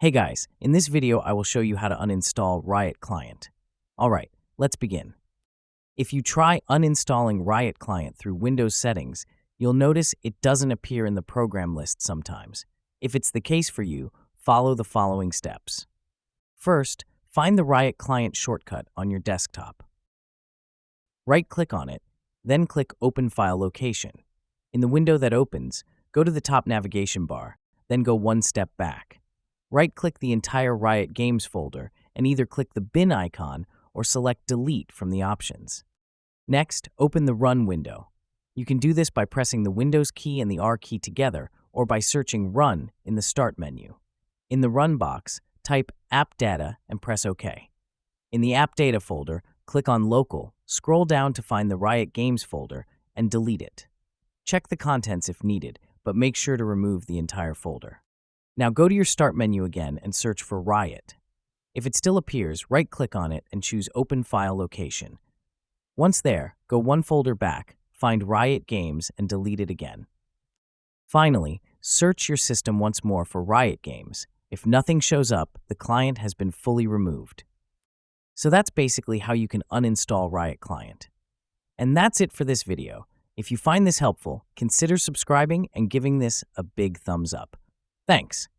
Hey guys, in this video I will show you how to uninstall Riot Client. Alright, let's begin. If you try uninstalling Riot Client through Windows settings, you'll notice it doesn't appear in the program list sometimes. If it's the case for you, follow the following steps. First, find the Riot Client shortcut on your desktop. Right-click on it, then click Open File Location. In the window that opens, go to the top navigation bar, then go one step back. Right-click the entire Riot Games folder and either click the bin icon or select Delete from the options. Next, open the Run window. You can do this by pressing the Windows key and the R key together or by searching Run in the Start menu. In the Run box, type App Data and press OK. In the App Data folder, click on Local, scroll down to find the Riot Games folder, and delete it. Check the contents if needed, but make sure to remove the entire folder. Now go to your Start menu again and search for Riot. If it still appears, right-click on it and choose Open File Location. Once there, go one folder back, find Riot Games, and delete it again. Finally, search your system once more for Riot Games. If nothing shows up, the client has been fully removed. So that's basically how you can uninstall Riot Client. And that's it for this video. If you find this helpful, consider subscribing and giving this a big thumbs up. Thanks.